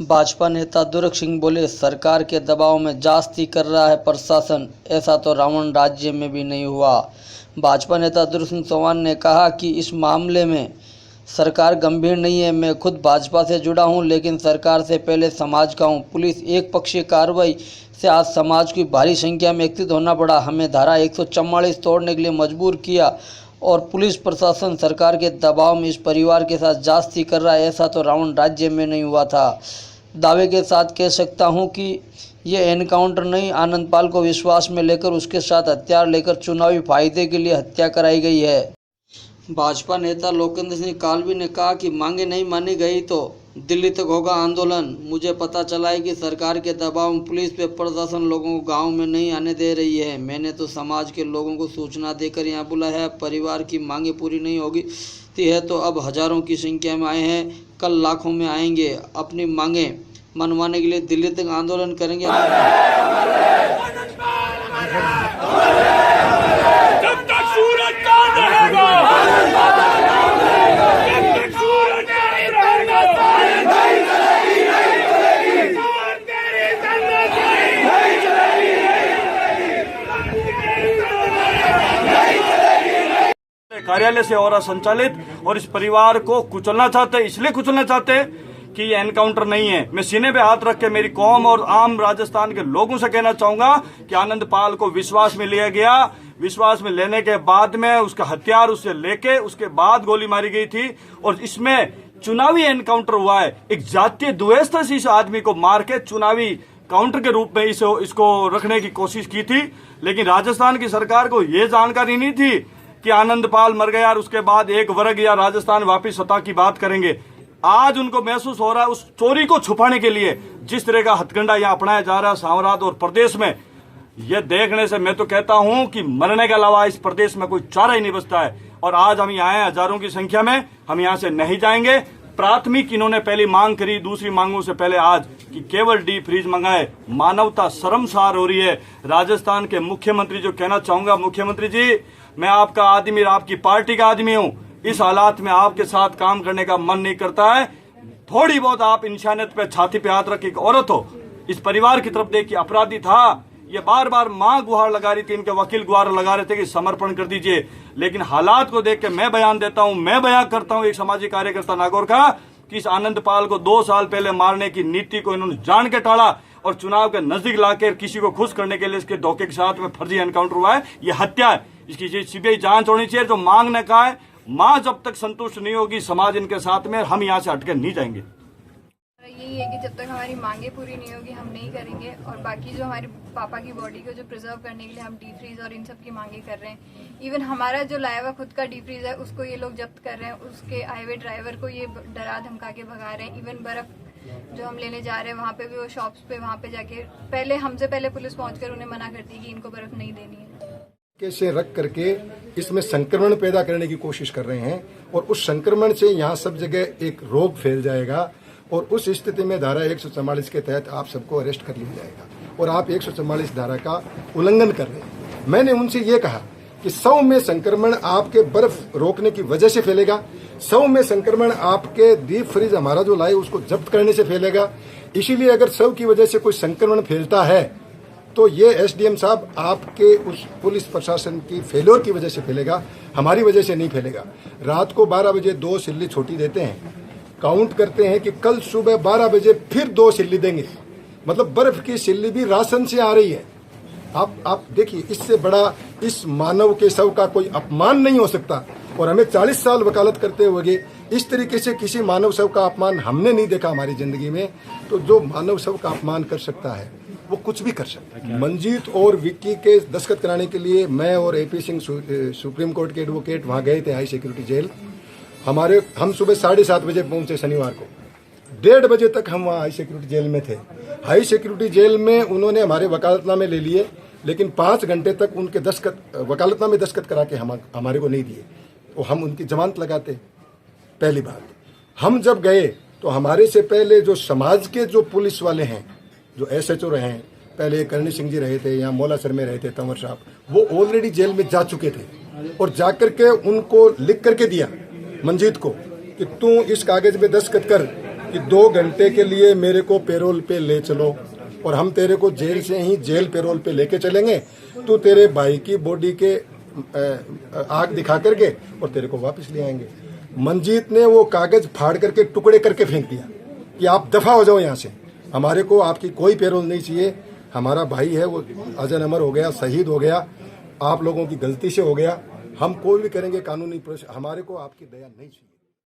भाजपा नेता दुर्ग सिंह बोले, सरकार के दबाव में जास्ती कर रहा है प्रशासन, ऐसा तो रावण राज्य में भी नहीं हुआ। भाजपा नेता दुर्ग सिंह चौहान ने कहा कि इस मामले में सरकार गंभीर नहीं है। मैं खुद भाजपा से जुड़ा हूं, लेकिन सरकार से पहले समाज का हूं। पुलिस एक पक्षीय कार्रवाई से आज समाज की भारी संख्या में एकत्रित होना पड़ा। हमें धारा 144 तोड़ने के लिए मजबूर किया और पुलिस प्रशासन सरकार के दबाव में इस परिवार के साथ जास्ती कर रहा है, ऐसा तो रावण राज्य में नहीं हुआ था। दावे के साथ कह सकता हूं कि ये एनकाउंटर नहीं, आनंदपाल को विश्वास में लेकर उसके साथ हथियार लेकर चुनावी फायदे के लिए हत्या कराई गई है। भाजपा नेता लोकेंद्र सिंह कालवी ने कहा कि मांगे नहीं मानी गई तो दिल्ली तक होगा आंदोलन। मुझे पता चला है कि सरकार के दबाव में पुलिस पे प्रशासन लोगों को गांव में नहीं आने दे रही है। मैंने तो समाज के लोगों को सूचना देकर यहां बुलाया है। परिवार की मांगे पूरी नहीं होगी है तो अब हजारों की संख्या में आए हैं, कल लाखों में आएंगे। अपनी मांगे मनवाने के लिए दिल्ली तक आंदोलन करेंगे। कार्यालय से और संचालित और इस परिवार को कुचलना चाहते, इसलिए कुचलना चाहते कि ये एनकाउंटर नहीं है। मैं सीने पे हाथ रख के मेरी कौम और आम राजस्थान के लोगों से कहना चाहूंगा कि आनंदपाल को विश्वास में लिया गया। विश्वास में लेने के बाद में उसका हथियार उससे लेके उसके बाद गोली मारी गई थी और इसमें चुनावी एनकाउंटर हुआ है। एक जातीय द्वेषता से इस आदमी को मार के चुनावी काउंटर के रूप में इसको रखने की कोशिश की थी, लेकिन राजस्थान की सरकार को यह जानकारी नहीं थी कि आनंदपाल मर गया और उसके बाद एक वर्ग या राजस्थान वापिस सत्ता की बात करेंगे। आज उनको महसूस हो रहा है उस चोरी को छुपाने के लिए जिस तरह का हथकंडा यहाँ अपनाया जा रहा है सावरात और प्रदेश में, यह देखने से मैं तो कहता हूं कि मरने के अलावा इस प्रदेश में कोई चारा ही नहीं बचता है। और आज हम यहाँ आए हजारों की संख्या में, हम यहाँ से नहीं जाएंगे। प्राथमिक इन्होंने पहली मांग करी, दूसरी मांगों से पहले आज कि केवल डीप फ्रीज मंगाए। मानवता शर्मसार हो रही है। राजस्थान के मुख्यमंत्री जो कहना चाहूंगा, मुख्यमंत्री जी मैं आपका आदमी, आपकी पार्टी का आदमी हूं। इस हालात में आपके साथ काम करने का मन नहीं करता है। थोड़ी बहुत आप इंसानियत पे छाती पे हाथ रख, एक औरत हो, इस परिवार की तरफ देखिए, अपराधी था। ये बार बार मां गुहार लगा रही थी, इनके वकील गुहार लगा रहे थे कि समर्पण कर दीजिए, लेकिन हालात को देख के मैं बयान देता हूं, मैं बयान करता हूं एक सामाजिक कार्यकर्ता नागौर का कि इस आनंदपाल को 2 साल पहले मारने की नीति को इन्होंने जान के टाला और चुनाव के नजदीक लाकर किसी को खुश करने के लिए इसके धोखे के साथ में फर्जी एनकाउंटर हुआ है। ये हत्या है, इसकी सीबीआई जांच होनी चाहिए। जो मांग ने कहा है, मां जब तक संतुष्ट नहीं होगी समाज इनके साथ में, हम यहाँ से हटकर नहीं जाएंगे। यही है कि जब तक हमारी मांगे पूरी नहीं होगी हम नहीं करेंगे। और बाकी जो हमारे पापा की बॉडी को जो प्रिजर्व करने के लिए हम डीप फ्रीज और इन सब की मांगे कर रहे हैं। इवन हमारा जो लाया हुआ खुद का डीप फ्रीज है उसको ये लोग जब्त कर रहे हैं। उसके आए हुए ड्राइवर को ये डरा धमका के भगा रहे हैं। इवन बर्फ जो हम लेने जा रहे हैं वहाँ पे भी वो शॉप्स पे वहाँ पे जाके हमसे पहले पुलिस पहुंचकर उन्हें मना करती है कि इनको बर्फ नहीं देनी है। से रख करके इसमें संक्रमण पैदा करने की कोशिश कर रहे हैं और उस संक्रमण से यहाँ सब जगह एक रोग फैल जाएगा और उस स्थिति में धारा 144 के तहत आप सबको अरेस्ट कर लिया जाएगा और आप 144 धारा का उल्लंघन कर रहे हैं। मैंने उनसे ये कहा कि 100 में संक्रमण आपके बर्फ रोकने की वजह से फैलेगा, 100 में संक्रमण आपके डीप फ्रीज हमारा जो लाए उसको जब्त करने से फैलेगा। इसीलिए अगर 100 की वजह से कोई संक्रमण फैलता है तो ये एसडीएम साहब आपके उस पुलिस प्रशासन की फेल्योर की वजह से फैलेगा, हमारी वजह से नहीं फैलेगा। रात को 12 बजे 2 सिल्ली छोटी देते हैं, काउंट करते हैं कि कल सुबह 12 बजे फिर 2 सिल्ली देंगे, मतलब बर्फ की सिल्ली भी राशन से आ रही है। आप देखिए, इससे बड़ा इस मानव के शव का कोई अपमान नहीं हो सकता। और हमें 40 साल वकालत करते हुए इस तरीके से किसी मानव शव का अपमान हमने नहीं देखा हमारी जिंदगी में। तो जो मानव शव का अपमान कर सकता है वो कुछ भी कर सकता है। मंजीत और विक्की के दस्तखत कराने के लिए मैं और एपी सिंह सुप्रीम कोर्ट के एडवोकेट वहां गए थे हाई सिक्योरिटी जेल। हम सुबह 7:30 बजे पहुंचे शनिवार को, 1:30 बजे तक हम वहाँ हाई सिक्योरिटी जेल में थे। हाई सिक्योरिटी जेल में उन्होंने हमारे वकालतनामे ले लिए, लेकिन 5 घंटे तक उनके वकालतनामे दस्तखत करा के हमारे को नहीं दिए। तो हम उनकी जमानत लगाते। पहली बात, हम जब गए तो हमारे से पहले जो समाज के जो पुलिस वाले हैं, जो एसएचओ रहे हैं, पहले करणी सिंह जी रहे थे, यहाँ मौला सर में रहे थे तंवर साहब, वो ऑलरेडी जेल में जा चुके थे और जाकर के उनको लिख करके दिया मंजीत को कि तू इस कागज पे दस्तखत कर कि 2 घंटे के लिए मेरे को पैरोल पे ले चलो और हम तेरे को जेल से ही जेल पैरोल पे लेके चलेंगे, तो तेरे भाई की बॉडी के आग दिखा करके और तेरे को वापस ले आएंगे। मंजीत ने वो कागज फाड़ करके टुकड़े करके फेंक दिया कि आप दफा हो जाओ यहाँ से, हमारे को आपकी कोई पैरोल नहीं चाहिए, हमारा भाई है वो अजर अमर हो गया, शहीद हो गया, आप लोगों की गलती से हो गया, हम कोई भी करेंगे कानूनी प्रोसेस, हमारे को आपकी दया नहीं चाहिए।